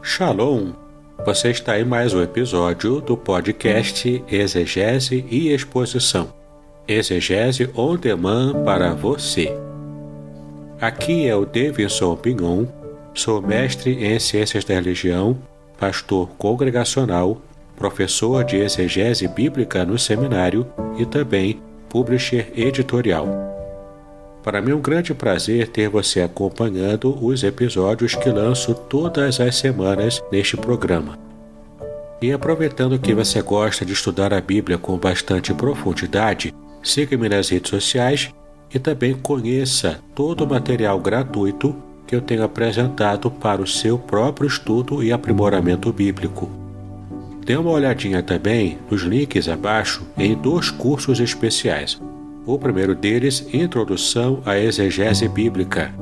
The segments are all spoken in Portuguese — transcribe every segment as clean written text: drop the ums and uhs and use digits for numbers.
Shalom! Você está em mais um episódio do podcast Exegese e Exposição. Exegese on demand para você. Aqui é o Davidson Pignon, sou mestre em Ciências da Religião, pastor congregacional, professor de exegese bíblica no seminário e também publisher editorial. Para mim é um grande prazer ter você acompanhando os episódios que lanço todas as semanas neste programa. E aproveitando que você gosta de estudar a Bíblia com bastante profundidade, siga-me nas redes sociais e também conheça todo o material gratuito que eu tenho apresentado para o seu próprio estudo e aprimoramento bíblico. Dê uma olhadinha também nos links abaixo em 2 cursos especiais. O primeiro deles, Introdução à Exegese Bíblica,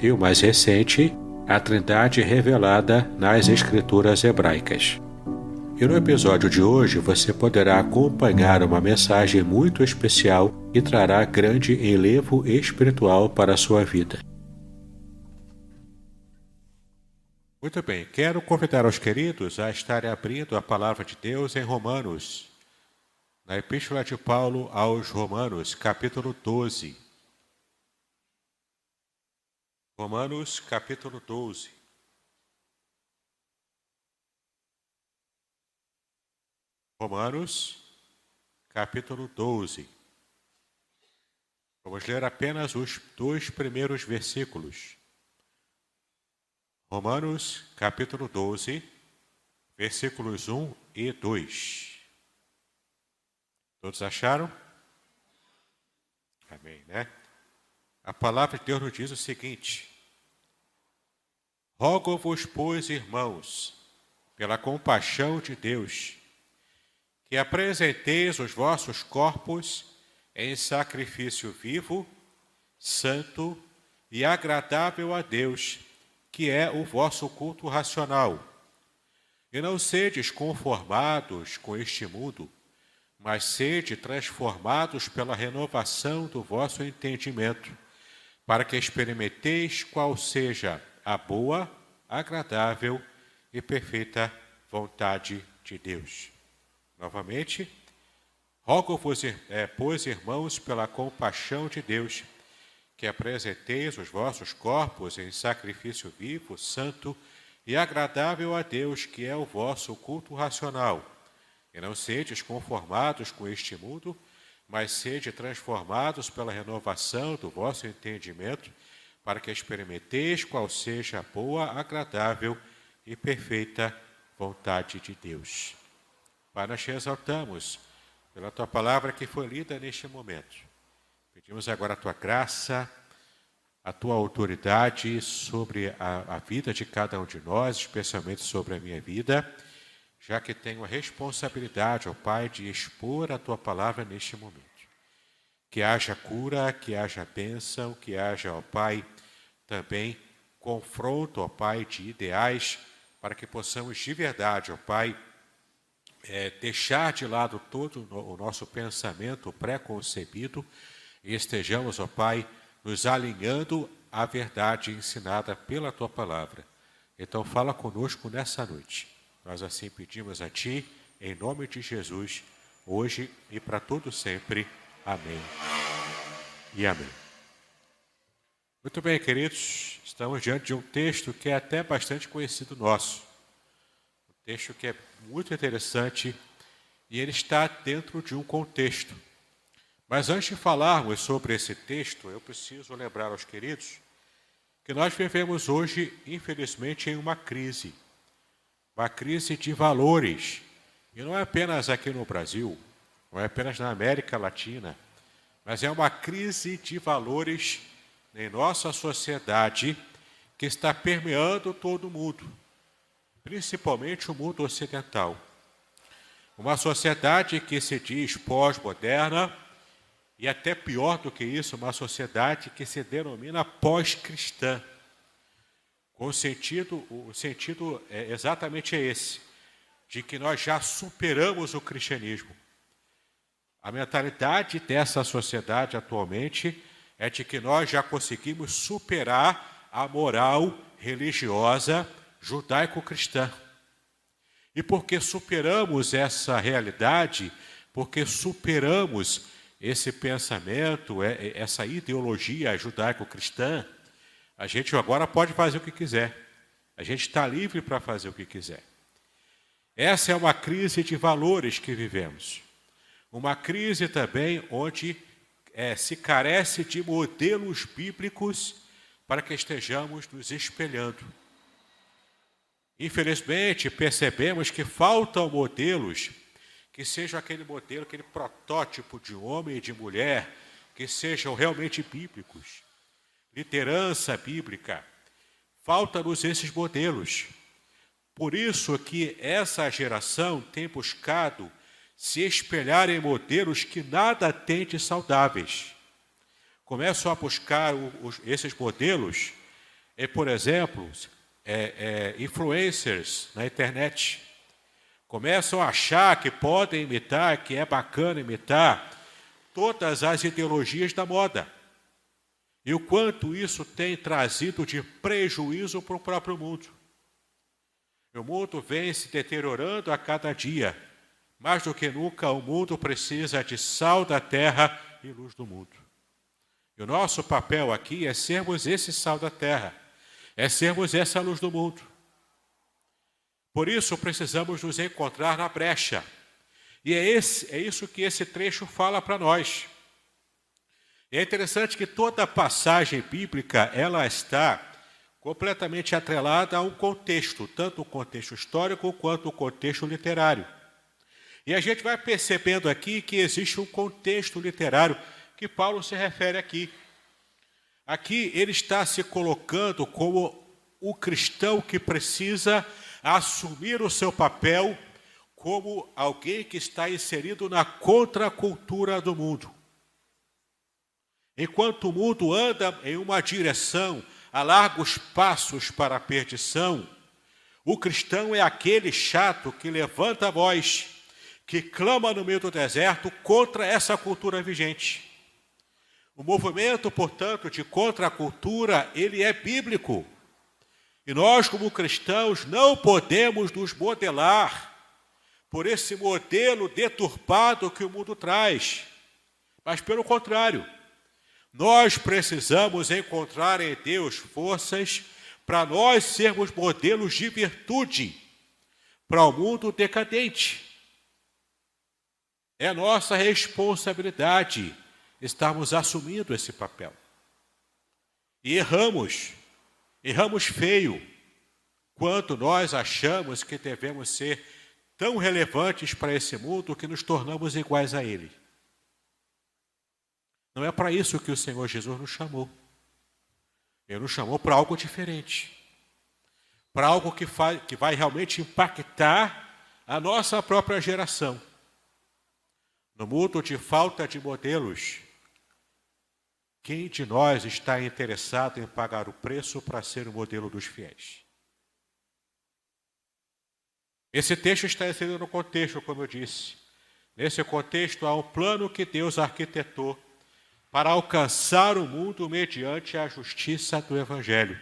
e o mais recente, A Trindade Revelada nas Escrituras Hebraicas. E no episódio de hoje você poderá acompanhar uma mensagem muito especial que trará grande enlevo espiritual para a sua vida. Muito bem, quero convidar os queridos a estarem abrindo a Palavra de Deus em Romanos, na Epístola de Paulo aos Romanos, capítulo 12. Romanos, capítulo 12. Romanos, capítulo 12. Vamos ler apenas os 2 primeiros versículos. Romanos, capítulo 12, versículos 1 e 2. Todos acharam? Amém, né? A palavra de Deus nos diz o seguinte: Rogo-vos, pois, irmãos, pela compaixão de Deus, que apresenteis os vossos corpos em sacrifício vivo, santo e agradável a Deus, que é o vosso culto racional. E não sedes conformados com este mundo, mas sede transformados pela renovação do vosso entendimento, para que experimenteis qual seja a boa, agradável e perfeita vontade de Deus. Novamente, rogo-vos, pois, irmãos, pela compaixão de Deus, que apresenteis os vossos corpos em sacrifício vivo, santo e agradável a Deus, que é o vosso culto racional. E não sedes conformados com este mundo, mas sede transformados pela renovação do vosso entendimento, para que experimenteis qual seja a boa, agradável e perfeita vontade de Deus. Pai, nós te exaltamos pela tua palavra que foi lida neste momento. Pedimos agora a tua graça, a tua autoridade sobre a vida de cada um de nós, especialmente sobre a minha vida, já que tenho a responsabilidade, ó Pai, de expor a tua palavra neste momento. Que haja cura, que haja bênção, que haja, ó Pai, também confronto, ó Pai, de ideais, para que possamos de verdade, ó Pai, deixar de lado todo o nosso pensamento pré-concebido e estejamos, ó Pai, nos alinhando à verdade ensinada pela tua palavra. Então fala conosco nessa noite. Nós assim pedimos a Ti, em nome de Jesus, hoje e para todo sempre. Amém e amém. Muito bem, queridos, estamos diante de um texto que é até bastante conhecido nosso. Um texto que é muito interessante e ele está dentro de um contexto. Mas antes de falarmos sobre esse texto, eu preciso lembrar aos queridos que nós vivemos hoje, infelizmente, em uma crise de valores, e não é apenas aqui no Brasil, não é apenas na América Latina, mas é uma crise de valores em nossa sociedade que está permeando todo o mundo, principalmente o mundo ocidental. Uma sociedade que se diz pós-moderna, e até pior do que isso, uma sociedade que se denomina pós-cristã. O sentido é exatamente esse, de que nós já superamos o cristianismo. A mentalidade dessa sociedade atualmente é de que nós já conseguimos superar a moral religiosa judaico-cristã. E porque superamos essa realidade, porque superamos esse pensamento, essa ideologia judaico-cristã, a gente agora pode fazer o que quiser. A gente está livre para fazer o que quiser. Essa é uma crise de valores que vivemos. Uma crise também onde se carece de modelos bíblicos para que estejamos nos espelhando. Infelizmente, percebemos que faltam modelos que sejam aquele modelo, aquele protótipo de homem e de mulher, que sejam realmente bíblicos. Liderança bíblica. Faltam-nos esses modelos. Por isso que essa geração tem buscado se espelhar em modelos que nada têm de saudáveis. Começam a buscar esses modelos, por exemplo, influencers na internet. Começam a achar que podem imitar, que é bacana imitar todas as ideologias da moda. E o quanto isso tem trazido de prejuízo para o próprio mundo. O mundo vem se deteriorando a cada dia. Mais do que nunca, o mundo precisa de sal da terra e luz do mundo. E o nosso papel aqui é sermos esse sal da terra, é sermos essa luz do mundo. Por isso, precisamos nos encontrar na brecha. E é isso que esse trecho fala para nós. E é interessante que toda passagem bíblica, ela está completamente atrelada a um contexto, tanto o contexto histórico quanto o contexto literário. E a gente vai percebendo aqui que existe um contexto literário que Paulo se refere aqui. Aqui ele está se colocando como o cristão que precisa assumir o seu papel como alguém que está inserido na contracultura do mundo. Enquanto o mundo anda em uma direção a largos passos para a perdição, o cristão é aquele chato que levanta a voz, que clama no meio do deserto contra essa cultura vigente. O movimento, portanto, de contracultura, ele é bíblico. E nós, como cristãos, não podemos nos modelar por esse modelo deturpado que o mundo traz. Mas, pelo contrário, nós precisamos encontrar em Deus forças para nós sermos modelos de virtude para o mundo decadente. É nossa responsabilidade estarmos assumindo esse papel. E erramos feio, quando nós achamos que devemos ser tão relevantes para esse mundo que nos tornamos iguais a ele. Não é para isso que o Senhor Jesus nos chamou. Ele nos chamou para algo diferente. Para algo que vai realmente impactar a nossa própria geração. No mundo de falta de modelos, quem de nós está interessado em pagar o preço para ser o modelo dos fiéis? Esse texto está inserido no contexto, como eu disse. Nesse contexto, há um plano que Deus arquitetou para alcançar o mundo mediante a justiça do Evangelho.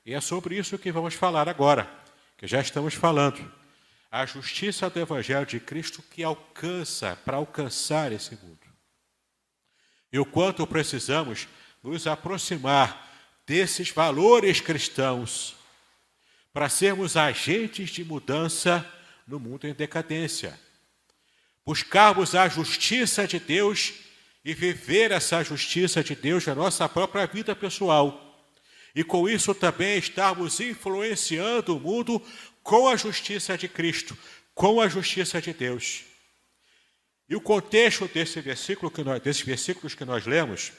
E é sobre isso que vamos falar agora, que já estamos falando. A justiça do Evangelho de Cristo que alcança, para alcançar esse mundo. E o quanto precisamos nos aproximar desses valores cristãos para sermos agentes de mudança no mundo em decadência. Buscarmos a justiça de Deus e viver essa justiça de Deus na nossa própria vida pessoal. E com isso também estarmos influenciando o mundo com a justiça de Cristo, com a justiça de Deus. E o contexto desses versículos que nós lemos,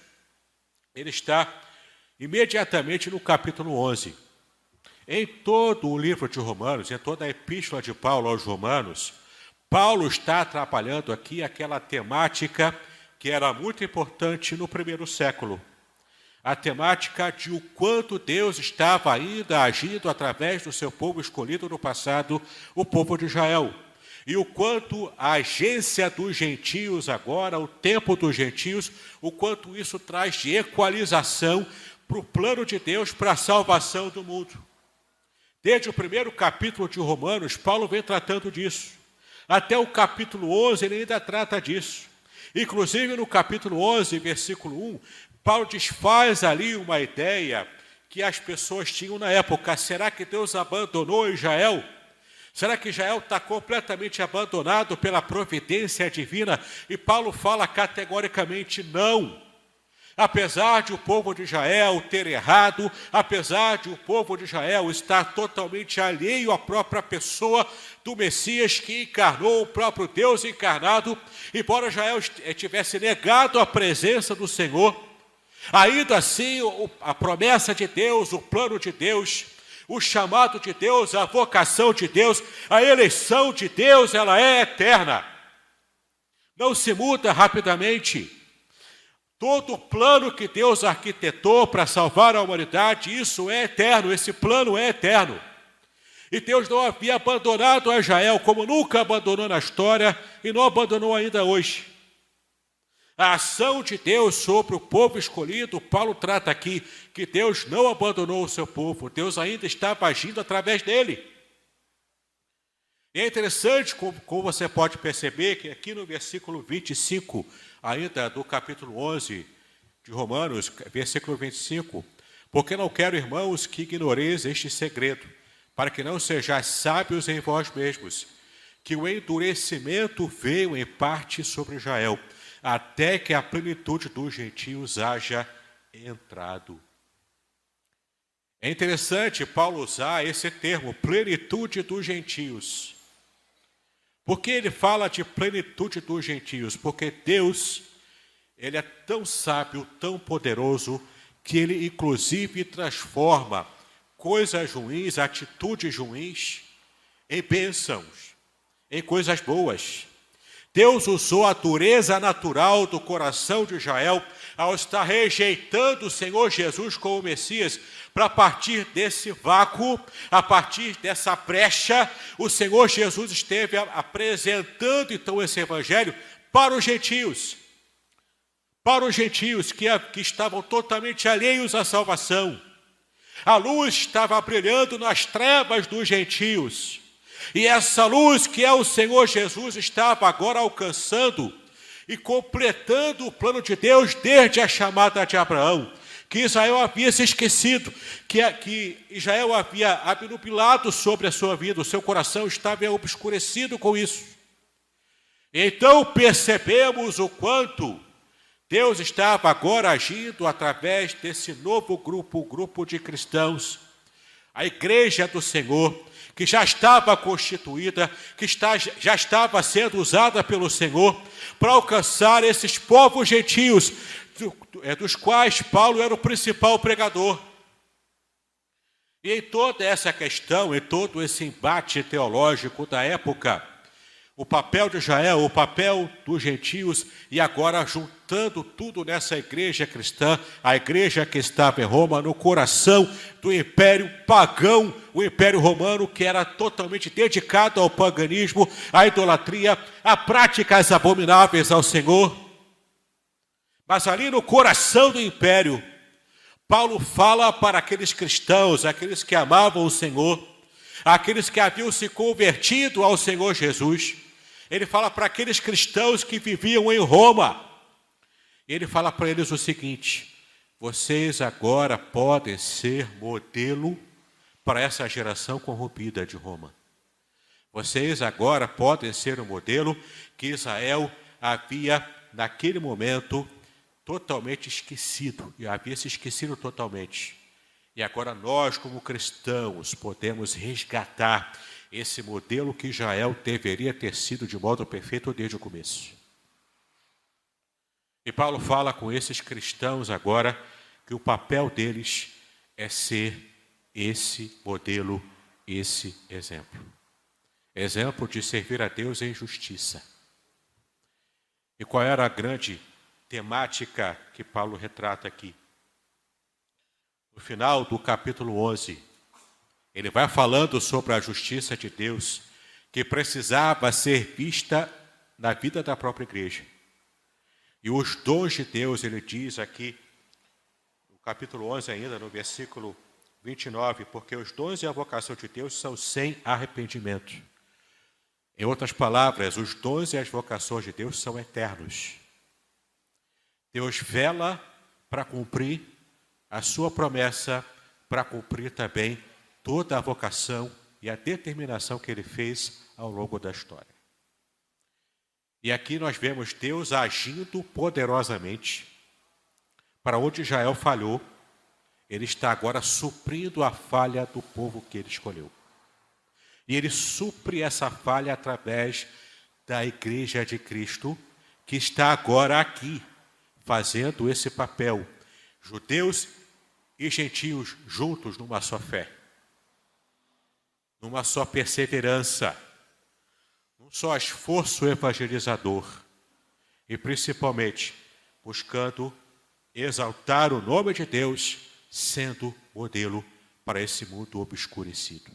ele está imediatamente no capítulo 11. Em todo o livro de Romanos, em toda a epístola de Paulo aos Romanos, Paulo está trabalhando aqui aquela temática que era muito importante no primeiro século. A temática de o quanto Deus estava ainda agindo através do seu povo escolhido no passado, o povo de Israel. E o quanto a agência dos gentios agora, o tempo dos gentios, o quanto isso traz de equalização para o plano de Deus para a salvação do mundo. Desde o primeiro capítulo de Romanos, Paulo vem tratando disso. Até o capítulo 11, ele ainda trata disso. Inclusive, no capítulo 11, versículo 1, Paulo desfaz ali uma ideia que as pessoas tinham na época. Será que Deus abandonou Israel? Será que Israel está completamente abandonado pela providência divina? E Paulo fala categoricamente não. Apesar de o povo de Israel ter errado, apesar de o povo de Israel estar totalmente alheio à própria pessoa do Messias que encarnou, o próprio Deus encarnado, embora Israel tivesse negado a presença do Senhor, ainda assim a promessa de Deus, o plano de Deus, o chamado de Deus, a vocação de Deus, a eleição de Deus, ela é eterna. Não se muda rapidamente. Todo o plano que Deus arquitetou para salvar a humanidade, isso é eterno, esse plano é eterno. E Deus não havia abandonado a Israel, como nunca abandonou na história e não abandonou ainda hoje. A ação de Deus sobre o povo escolhido, Paulo trata aqui que Deus não abandonou o seu povo, Deus ainda estava agindo através dele. E é interessante como você pode perceber que aqui no versículo 25, ainda do capítulo 11 de Romanos, versículo 25, porque não quero, irmãos, que ignoreis este segredo, para que não sejais sábios em vós mesmos, que o endurecimento veio em parte sobre Israel, até que a plenitude dos gentios haja entrado. É interessante Paulo usar esse termo, plenitude dos gentios. Por que ele fala de plenitude dos gentios? Porque Deus, ele é tão sábio, tão poderoso, que ele inclusive transforma coisas ruins, atitudes ruins, em bênçãos, em coisas boas. Deus usou a dureza natural do coração de Israel ao estar rejeitando o Senhor Jesus como Messias, para partir desse vácuo, a partir dessa brecha, o Senhor Jesus esteve apresentando então esse evangelho para os gentios que estavam totalmente alheios à salvação. A luz estava brilhando nas trevas dos gentios. E essa luz que é o Senhor Jesus estava agora alcançando e completando o plano de Deus desde a chamada de Abraão, que Israel havia se esquecido, que Israel havia abnubilado sobre a sua vida, o seu coração estava obscurecido com isso. Então percebemos o quanto Deus estava agora agindo através desse novo grupo, o grupo de cristãos, a igreja do Senhor, que já estava constituída, que já estava sendo usada pelo Senhor para alcançar esses povos gentios, dos quais Paulo era o principal pregador. E em toda essa questão, em todo esse embate teológico da época, o papel de Israel, o papel dos gentios, e agora juntando tudo nessa igreja cristã, a igreja que estava em Roma, no coração do império pagão, o império romano, que era totalmente dedicado ao paganismo, à idolatria, a práticas abomináveis ao Senhor. Mas ali no coração do império, Paulo fala para aqueles cristãos, aqueles que amavam o Senhor, aqueles que haviam se convertido ao Senhor Jesus. Ele fala para aqueles cristãos que viviam em Roma. Ele fala para eles o seguinte: vocês agora podem ser modelo para essa geração corrompida de Roma. Vocês agora podem ser o modelo que Israel havia, naquele momento, totalmente esquecido. E havia se esquecido totalmente. E agora nós, como cristãos, podemos resgatar esse modelo que Israel deveria ter sido de modo perfeito desde o começo. E Paulo fala com esses cristãos agora que o papel deles é ser esse modelo, esse exemplo. Exemplo de servir a Deus em justiça. E qual era a grande temática que Paulo retrata aqui? No final do capítulo 11, ele vai falando sobre a justiça de Deus que precisava ser vista na vida da própria igreja. E os dons de Deus, ele diz aqui, no capítulo 11 ainda, no versículo 29, porque os dons e a vocação de Deus são sem arrependimento. Em outras palavras, os dons e as vocações de Deus são eternos. Deus vela para cumprir a sua promessa, para cumprir também toda a vocação e a determinação que ele fez ao longo da história. E aqui nós vemos Deus agindo poderosamente. Para onde Israel falhou, ele está agora suprindo a falha do povo que ele escolheu. E ele supre essa falha através da Igreja de Cristo, que está agora aqui, fazendo esse papel. Judeus e gentios juntos numa só fé, numa só perseverança, num só esforço evangelizador e principalmente buscando exaltar o nome de Deus, sendo modelo para esse mundo obscurecido.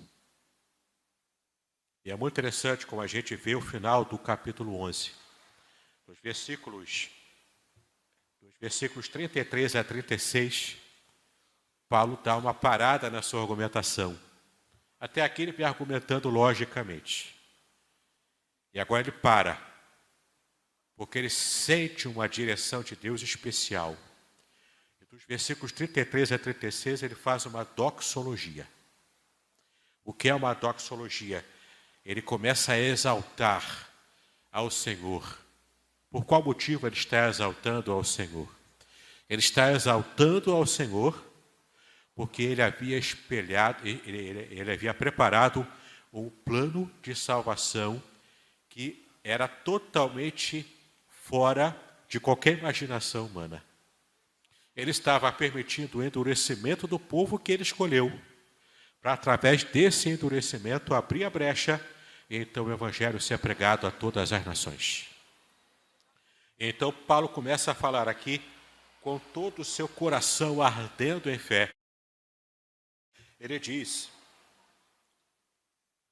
E é muito interessante como a gente vê o final do capítulo 11, dos versículos 33 a 36, Paulo dá uma parada na sua argumentação. Até aqui ele vem argumentando logicamente. E agora ele para, porque ele sente uma direção de Deus especial. E dos versículos 33 a 36 ele faz uma doxologia. O que é uma doxologia? Ele começa a exaltar ao Senhor. Por qual motivo ele está exaltando ao Senhor? Ele está exaltando ao Senhor porque ele havia ele havia preparado um plano de salvação que era totalmente fora de qualquer imaginação humana. Ele estava permitindo o endurecimento do povo que ele escolheu, para através desse endurecimento abrir a brecha e então o evangelho ser pregado a todas as nações. Então Paulo começa a falar aqui com todo o seu coração ardendo em fé. Ele diz: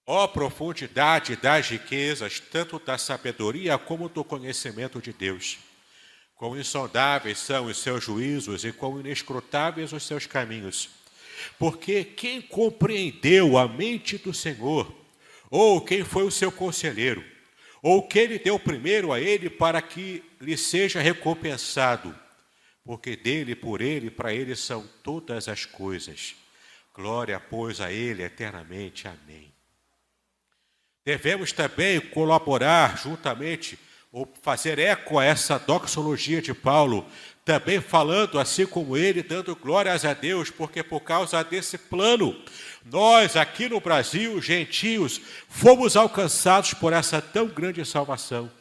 ó profundidade das riquezas, tanto da sabedoria como do conhecimento de Deus. Quão insondáveis são os seus juízos e quão inescrutáveis os seus caminhos. Porque quem compreendeu a mente do Senhor, ou quem foi o seu conselheiro, ou quem lhe deu primeiro a ele para que lhe seja recompensado? Porque dele, por ele, para ele são todas as coisas. Glória, pois, a ele eternamente. Amém. Devemos também colaborar juntamente, ou fazer eco a essa doxologia de Paulo, também falando assim como ele, dando glórias a Deus, porque por causa desse plano, nós aqui no Brasil, gentios, fomos alcançados por essa tão grande salvação.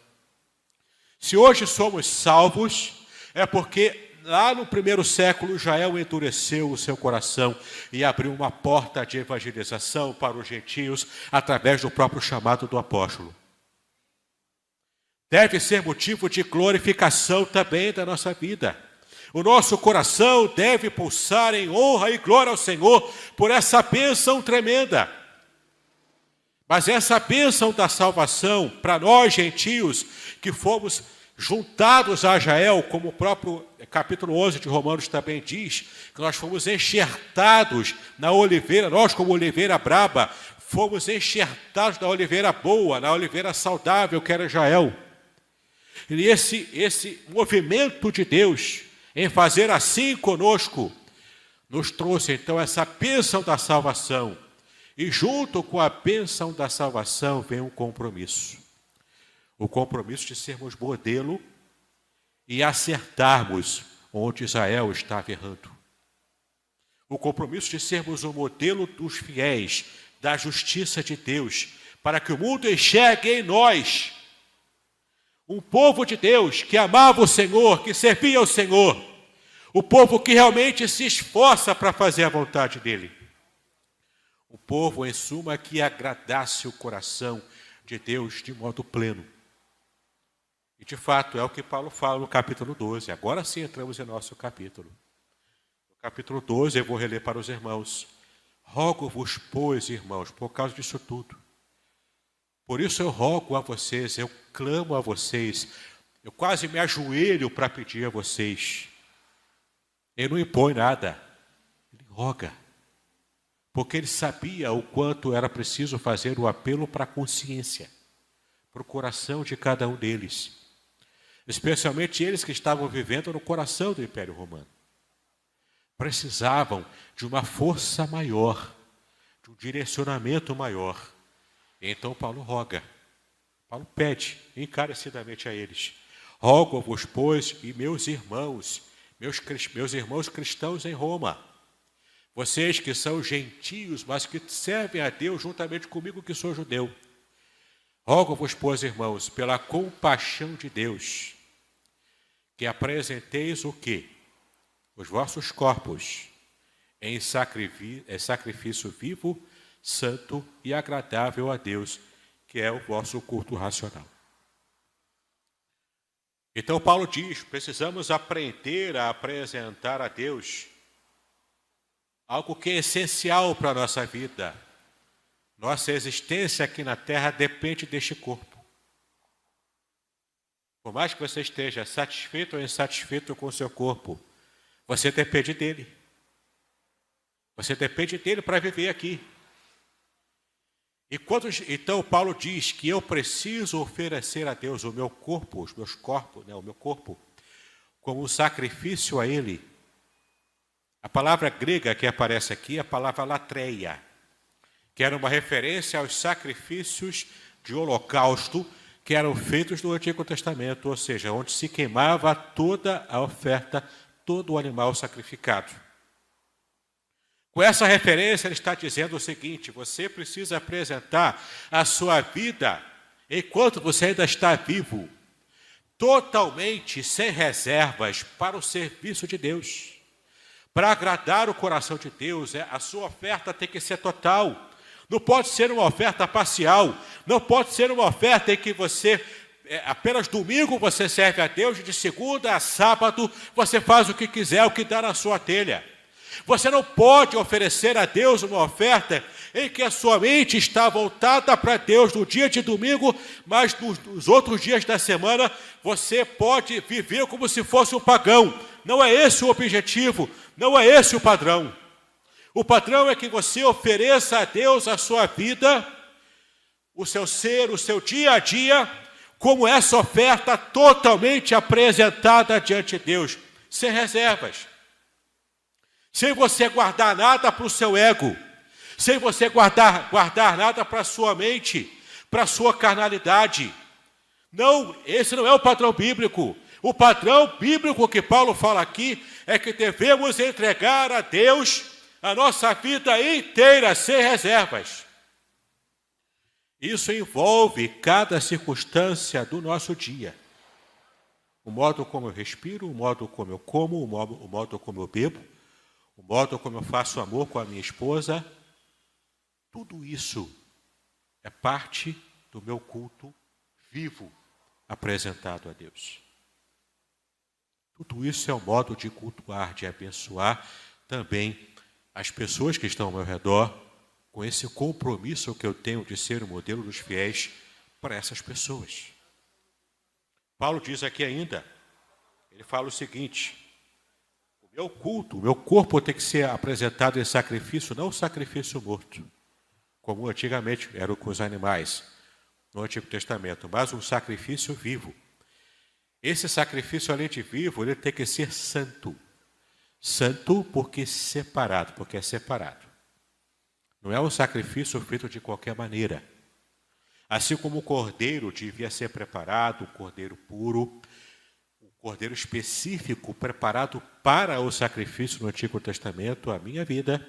Se hoje somos salvos, é porque lá no primeiro século Israel endureceu o seu coração e abriu uma porta de evangelização para os gentios através do próprio chamado do apóstolo. Deve ser motivo de glorificação também da nossa vida. O nosso coração deve pulsar em honra e glória ao Senhor por essa bênção tremenda. Mas essa bênção da salvação, para nós gentios, que fomos juntados a Israel, como o próprio capítulo 11 de Romanos também diz, que nós fomos enxertados na oliveira, nós como oliveira braba, fomos enxertados na oliveira boa, na oliveira saudável que era Israel. E esse movimento de Deus em fazer assim conosco, nos trouxe então essa bênção da salvação. E junto com a bênção da salvação vem um compromisso. O compromisso de sermos modelo e acertarmos onde Israel estava errando. O compromisso de sermos o modelo dos fiéis, da justiça de Deus, para que o mundo enxergue em nós um povo de Deus que amava o Senhor, que servia ao Senhor, o povo que realmente se esforça para fazer a vontade dEle. O povo, em suma, que agradasse o coração de Deus de modo pleno. E, de fato, é o que Paulo fala no capítulo 12. Agora sim entramos em nosso capítulo. No capítulo 12, eu vou reler para os irmãos. Rogo-vos, pois, irmãos, por causa disso tudo. Por isso eu rogo a vocês, eu clamo a vocês, eu quase me ajoelho para pedir a vocês. Ele não impõe nada, ele roga. porque ele sabia o quanto era preciso fazer o apelo para a consciência, para o coração de cada um deles, especialmente eles que estavam vivendo no coração do Império Romano. Precisavam de uma força maior, de um direcionamento maior. Então Paulo roga, Paulo pede encarecidamente a eles: rogo-vos, pois, e meus irmãos cristãos em Roma, vocês que são gentios, mas que servem a Deus juntamente comigo que sou judeu, rogo-vos, pois, irmãos, pela compaixão de Deus, que apresenteis o quê? Os vossos corpos em sacrifício vivo, santo e agradável a Deus, que é o vosso culto racional. Então Paulo diz, precisamos aprender a apresentar a Deus algo que é essencial para a nossa vida. Nossa existência aqui na terra depende deste corpo. Por mais que você esteja satisfeito ou insatisfeito com o seu corpo, você depende dele. Você depende dele para viver aqui. Então Paulo diz que eu preciso oferecer a Deus o meu corpo, o meu corpo, como um sacrifício a Ele. A palavra grega que aparece aqui é a palavra latreia, que era uma referência aos sacrifícios de holocausto que eram feitos no Antigo Testamento, ou seja, onde se queimava toda a oferta, todo o animal sacrificado. Com essa referência, ele está dizendo o seguinte: você precisa apresentar a sua vida, enquanto você ainda está vivo, totalmente sem reservas para o serviço de Deus. Para agradar o coração de Deus, a sua oferta tem que ser total. Não pode ser uma oferta parcial, não pode ser uma oferta em que você, apenas domingo você serve a Deus, e de segunda a sábado você faz o que quiser, o que dá na sua telha. Você não pode oferecer a Deus uma oferta em que a sua mente está voltada para Deus no dia de domingo, mas nos outros dias da semana você pode viver como se fosse um pagão. Não é esse o objetivo, não é esse o padrão. O padrão é que você ofereça a Deus a sua vida, o seu ser, o seu dia a dia, como essa oferta totalmente apresentada diante de Deus, sem reservas. Sem você guardar nada para o seu ego, sem você guardar nada para a sua mente, para a sua carnalidade. Não, esse não é o padrão bíblico. O padrão bíblico que Paulo fala aqui é que devemos entregar a Deus a nossa vida inteira, sem reservas. Isso envolve cada circunstância do nosso dia. O modo como eu respiro, o modo como eu como, o modo como eu bebo, o modo como eu faço amor com a minha esposa, tudo isso é parte do meu culto vivo apresentado a Deus. Tudo isso é um modo de cultuar, de abençoar também as pessoas que estão ao meu redor, com esse compromisso que eu tenho de ser o modelo dos fiéis para essas pessoas. Paulo diz aqui ainda, ele fala o seguinte: o meu culto, o meu corpo tem que ser apresentado em sacrifício, não sacrifício morto, como antigamente era com os animais no Antigo Testamento, mas um sacrifício vivo. Esse sacrifício, além de vivo, ele tem que ser santo. Santo porque é separado. Não é um sacrifício feito de qualquer maneira. Assim como o cordeiro devia ser preparado, um cordeiro puro, um cordeiro específico preparado para o sacrifício no Antigo Testamento, a minha vida,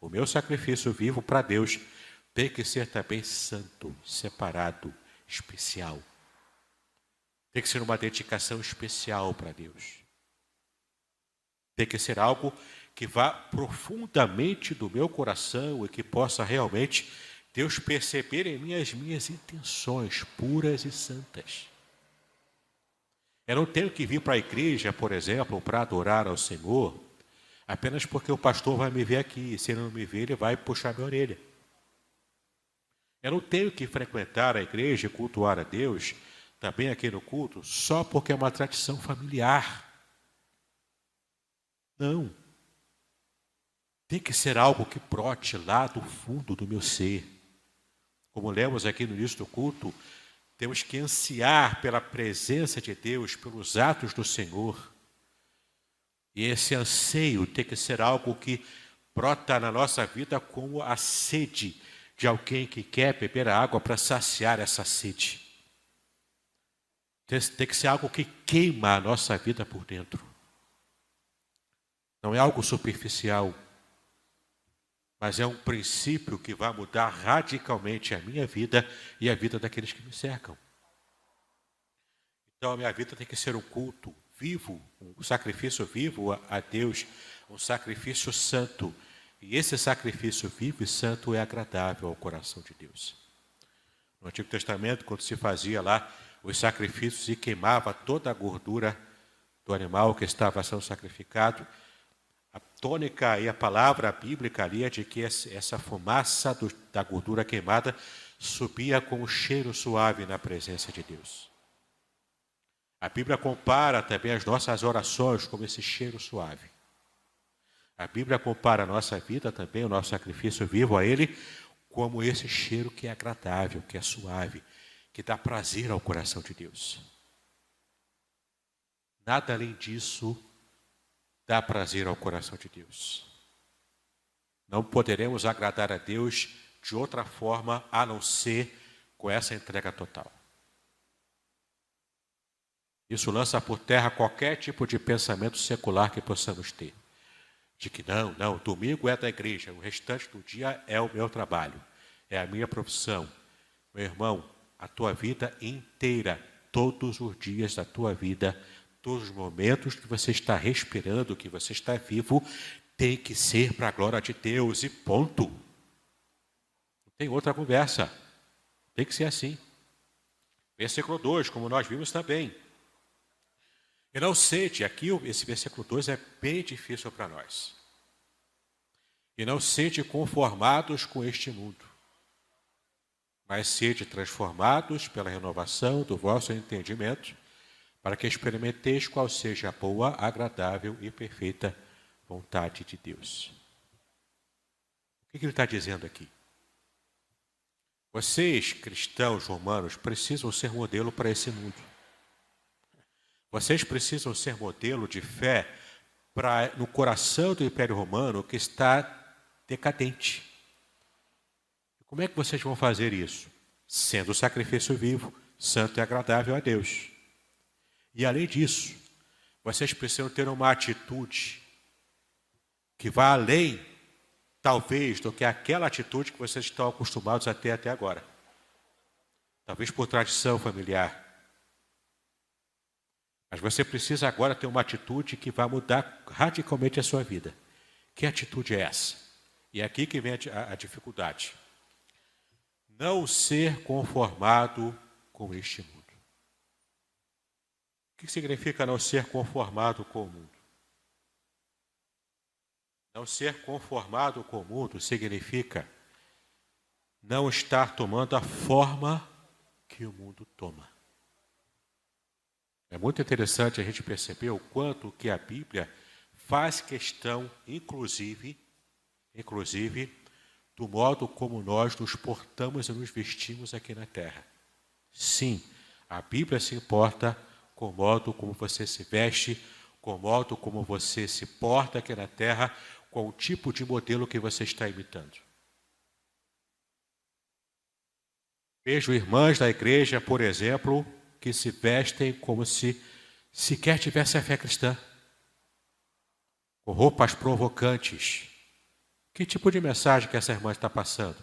o meu sacrifício vivo para Deus, tem que ser também santo, separado, especial. Tem que ser uma dedicação especial para Deus. Tem que ser algo que vá profundamente do meu coração e que possa realmente Deus perceber em mim as minhas intenções puras e santas. Eu não tenho que vir para a igreja, por exemplo, para adorar ao Senhor, apenas porque o pastor vai me ver aqui, e se ele não me ver, ele vai puxar minha orelha. Eu não tenho que frequentar a igreja e cultuar a Deus, também aqui no culto, só porque é uma tradição familiar. Não. Tem que ser algo que brote lá do fundo do meu ser. Como lemos aqui no início do culto, temos que ansiar pela presença de Deus, pelos atos do Senhor. E esse anseio tem que ser algo que brota na nossa vida como a sede de alguém que quer beber a água para saciar essa sede. Tem que ser algo que queima a nossa vida por dentro. Não é algo superficial, mas é um princípio que vai mudar radicalmente a minha vida e a vida daqueles que me cercam. Então a minha vida tem que ser um culto vivo, um sacrifício vivo a Deus, um sacrifício santo. E esse sacrifício vivo e santo é agradável ao coração de Deus. No Antigo Testamento, quando se fazia lá os sacrifícios e queimava toda a gordura do animal que estava sendo sacrificado, a tônica e a palavra bíblica ali é de que essa fumaça da gordura queimada subia com um cheiro suave na presença de Deus. A Bíblia compara também as nossas orações como esse cheiro suave. A Bíblia compara a nossa vida também, o nosso sacrifício vivo a Ele, como esse cheiro que é agradável, que é suave, que dá prazer ao coração de Deus. Nada além disso dá prazer ao coração de Deus. Não poderemos agradar a Deus de outra forma a não ser com essa entrega total. Isso lança por terra qualquer tipo de pensamento secular que possamos ter. De que não, domingo é da igreja, o restante do dia é o meu trabalho, é a minha profissão. Meu irmão, a tua vida inteira, todos os dias da tua vida, todos os momentos que você está respirando, que você está vivo, tem que ser para a glória de Deus e ponto. Não tem outra conversa. Tem que ser assim. Versículo 2, como nós vimos também. E não sede, aqui esse versículo 2 é bem difícil para nós. E não sede conformados com este mundo, mas sede transformados pela renovação do vosso entendimento, para que experimenteis qual seja a boa, agradável e perfeita vontade de Deus. O que ele está dizendo aqui? Vocês, cristãos romanos, precisam ser modelo para esse mundo. Vocês precisam ser modelo de fé no coração do Império Romano que está decadente. Como é que vocês vão fazer isso? Sendo o sacrifício vivo, santo e agradável a Deus. E além disso, vocês precisam ter uma atitude que vá além, talvez, do que aquela atitude que vocês estão acostumados a ter até agora. Talvez por tradição familiar. Mas você precisa agora ter uma atitude que vai mudar radicalmente a sua vida. Que atitude é essa? E é aqui que vem a dificuldade. Não ser conformado com este mundo. O que significa não ser conformado com o mundo? Não ser conformado com o mundo significa não estar tomando a forma que o mundo toma. É muito interessante a gente perceber o quanto que a Bíblia faz questão, inclusive, do modo como nós nos portamos e nos vestimos aqui na terra. Sim, a Bíblia se importa com o modo como você se veste, com o modo como você se porta aqui na terra, com o tipo de modelo que você está imitando. Vejo irmãs da igreja, por exemplo, que se vestem como se sequer tivessem a fé cristã, com roupas provocantes. Que tipo de mensagem que essa irmã está passando?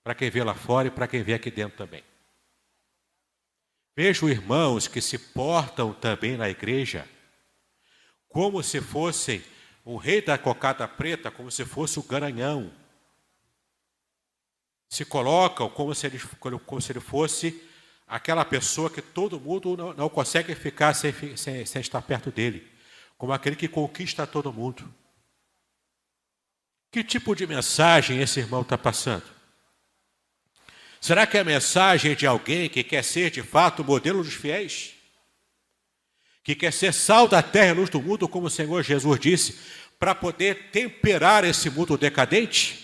Para quem vê lá fora e para quem vê aqui dentro também. Vejo irmãos que se portam também na igreja como se fossem o rei da cocada preta, como se fosse o garanhão. Se colocam como se ele fosse aquela pessoa que todo mundo não consegue ficar sem estar perto dele, como aquele que conquista todo mundo. Que tipo de mensagem esse irmão está passando? Será que é a mensagem de alguém que quer ser de fato o modelo dos fiéis? Que quer ser sal da terra e luz do mundo, como o Senhor Jesus disse, para poder temperar esse mundo decadente?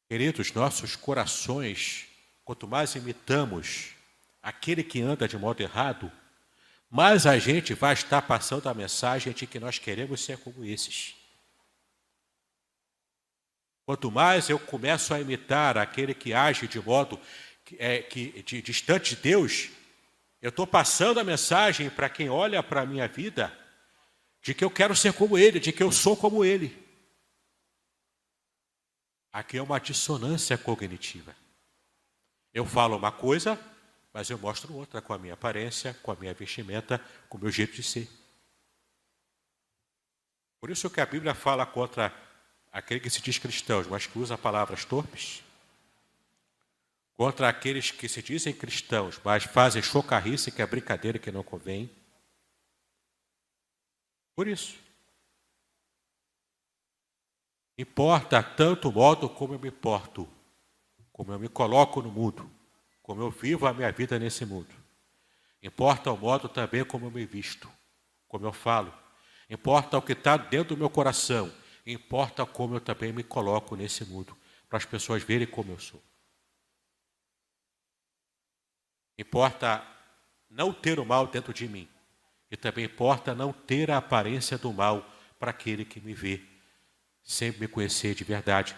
Queridos, nossos corações, quanto mais imitamos aquele que anda de modo errado, mais a gente vai estar passando a mensagem de que nós queremos ser como esses. Quanto mais eu começo a imitar aquele que age de modo distante de Deus, eu estou passando a mensagem para quem olha para a minha vida de que eu quero ser como ele, de que eu sou como ele. Aqui é uma dissonância cognitiva. Eu falo uma coisa, mas eu mostro outra com a minha aparência, com a minha vestimenta, com o meu jeito de ser. Por isso que a Bíblia fala contra aquele que se diz cristão, mas que usa palavras torpes, contra aqueles que se dizem cristãos, mas fazem chocarrice, que é brincadeira que não convém. Por isso. Importa tanto o modo como eu me porto, como eu me coloco no mundo, como eu vivo a minha vida nesse mundo. Importa o modo também como eu me visto, como eu falo. Importa o que está dentro do meu coração. Importa como eu também me coloco nesse mundo, para as pessoas verem como eu sou. Importa não ter o mal dentro de mim. E também importa não ter a aparência do mal para aquele que me vê, sem me conhecer de verdade,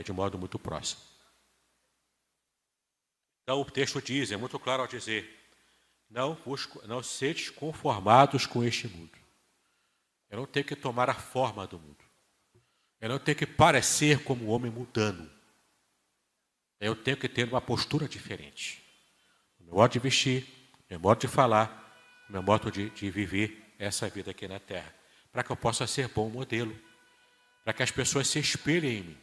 de modo muito próximo. Então o texto diz, é muito claro ao dizer, não sedes conformados com este mundo. Eu não tenho que tomar a forma do mundo. Eu não tenho que parecer como um homem mundano. Eu tenho que ter uma postura diferente. O meu modo de vestir, o meu modo de falar, o meu modo de viver essa vida aqui na Terra. Para que eu possa ser bom modelo. Para que as pessoas se espelhem em mim.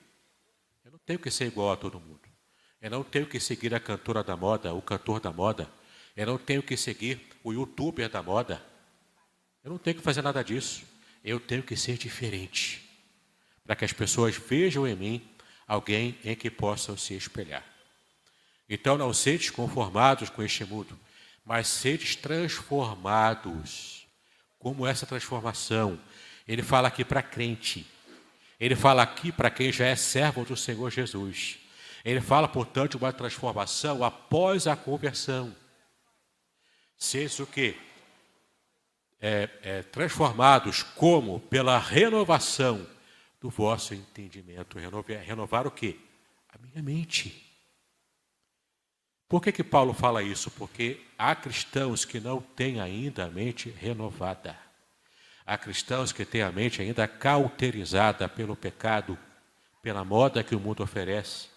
Eu não tenho que ser igual a todo mundo. Eu não tenho que seguir a cantora da moda, o cantor da moda. Eu não tenho que seguir o youtuber da moda. Eu não tenho que fazer nada disso. Eu tenho que ser diferente. Para que as pessoas vejam em mim alguém em que possam se espelhar. Então não sedes conformados com este mundo, mas sedes transformados. Como essa transformação? Ele fala aqui para crente. Ele fala aqui para quem já é servo do Senhor Jesus. Ele fala, portanto, de uma transformação após a conversão. Seis o quê? Transformados como? Pela renovação do vosso entendimento. Renovar o quê? A minha mente. Por que Paulo fala isso? Porque há cristãos que não têm ainda a mente renovada. Há cristãos que têm a mente ainda cauterizada pelo pecado, pela moda que o mundo oferece,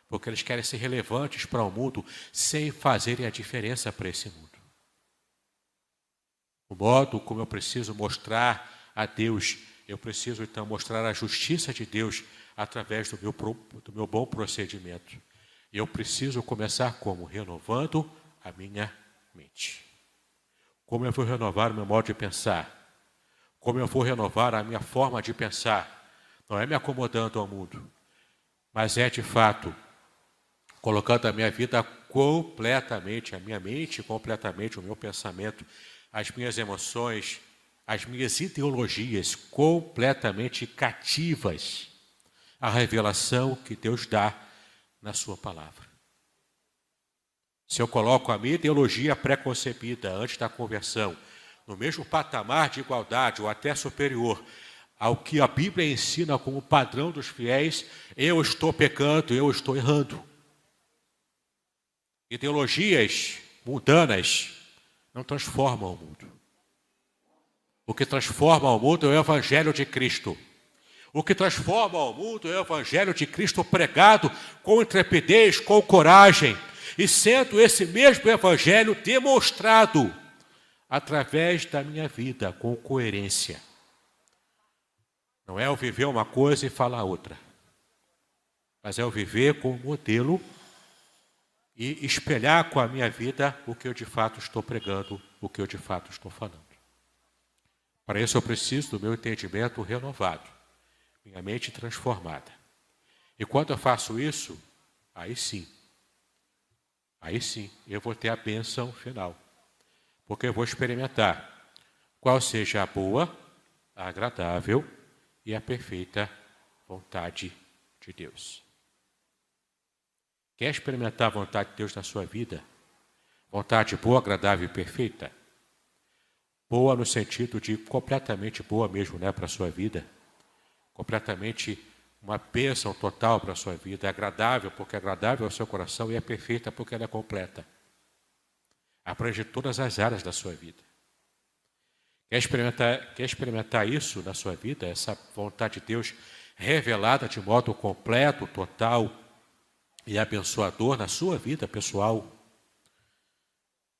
porque eles querem ser relevantes para o mundo sem fazerem a diferença para esse mundo. O modo como eu preciso mostrar a Deus, eu preciso então mostrar a justiça de Deus através do meu bom procedimento. Eu preciso começar como? Renovando a minha mente. Como eu vou renovar o meu modo de pensar? Como eu vou renovar a minha forma de pensar? Não é me acomodando ao mundo, mas é de fato colocando a minha vida completamente, a minha mente completamente, o meu pensamento, as minhas emoções, as minhas ideologias completamente cativas à revelação que Deus dá na sua palavra. Se eu coloco a minha ideologia pré-concebida antes da conversão, no mesmo patamar de igualdade ou até superior ao que a Bíblia ensina como padrão dos fiéis, eu estou pecando, eu estou errando. Ideologias mundanas não transformam o mundo. O que transforma o mundo é o Evangelho de Cristo. O que transforma o mundo é o Evangelho de Cristo pregado com intrepidez, com coragem, e sendo esse mesmo Evangelho demonstrado através da minha vida, com coerência. Não é eu viver uma coisa e falar outra, mas é eu viver com um modelo e espelhar com a minha vida o que eu de fato estou pregando, o que eu de fato estou falando. Para isso eu preciso do meu entendimento renovado, minha mente transformada. E quando eu faço isso, aí sim, eu vou ter a bênção final. Porque eu vou experimentar qual seja a boa, a agradável e a perfeita vontade de Deus. Quer experimentar a vontade de Deus na sua vida? Vontade boa, agradável e perfeita? Boa no sentido de completamente boa mesmo, né, para a sua vida. Completamente uma bênção total para a sua vida. É agradável porque é agradável ao seu coração e é perfeita porque ela é completa. Abrange todas as áreas da sua vida. Quer experimentar isso na sua vida? Essa vontade de Deus revelada de modo completo, total e abençoador na sua vida pessoal?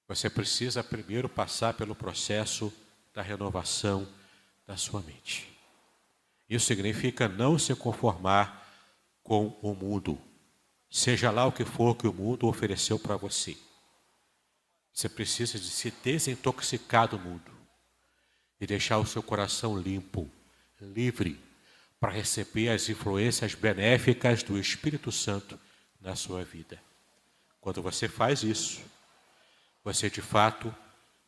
Você precisa primeiro passar pelo processo da renovação da sua mente. Isso significa não se conformar com o mundo, seja lá o que for que o mundo ofereceu para você. Você precisa de se desintoxicar do mundo e deixar o seu coração limpo, livre, para receber as influências benéficas do Espírito Santo na sua vida. Quando você faz isso, você de fato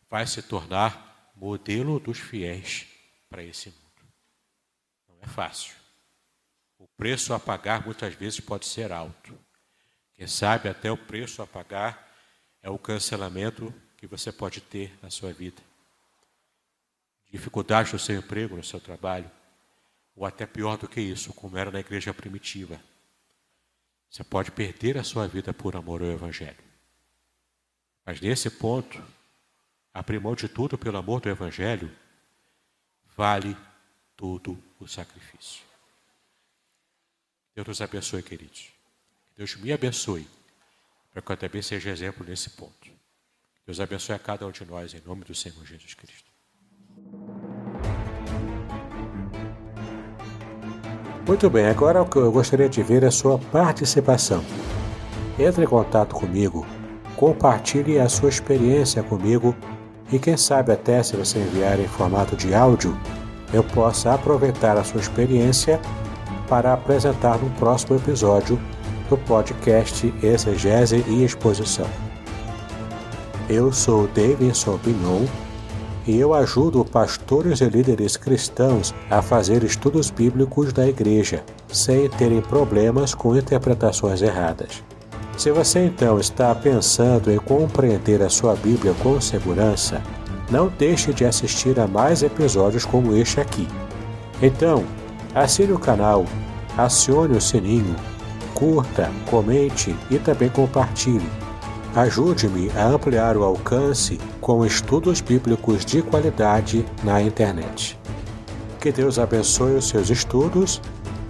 vai se tornar modelo dos fiéis para esse mundo. Não é fácil. O preço a pagar muitas vezes pode ser alto. Quem sabe até o preço a pagar é o cancelamento que você pode ter na sua vida. Dificuldade no seu emprego, no seu trabalho, ou até pior do que isso, como era na igreja primitiva. Você pode perder a sua vida por amor ao Evangelho. Mas nesse ponto, abrir mão de tudo pelo amor do Evangelho, vale todo o sacrifício. Deus nos abençoe, queridos. Deus me abençoe, para que eu também seja exemplo nesse ponto. Deus abençoe a cada um de nós, em nome do Senhor Jesus Cristo. Muito bem, agora o que eu gostaria de ver é a sua participação. Entre em contato comigo, compartilhe a sua experiência comigo e quem sabe até se você enviar em formato de áudio, eu possa aproveitar a sua experiência para apresentar no próximo episódio do podcast Exegese e Exposição. Eu sou Davidson Pignon e eu ajudo pastores e líderes cristãos a fazer estudos bíblicos da igreja, sem terem problemas com interpretações erradas. Se você então está pensando em compreender a sua Bíblia com segurança, não deixe de assistir a mais episódios como este aqui. Então, assine o canal, acione o sininho, curta, comente e também compartilhe. Ajude-me a ampliar o alcance com estudos bíblicos de qualidade na internet. Que Deus abençoe os seus estudos,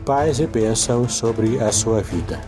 paz e bênçãos sobre a sua vida.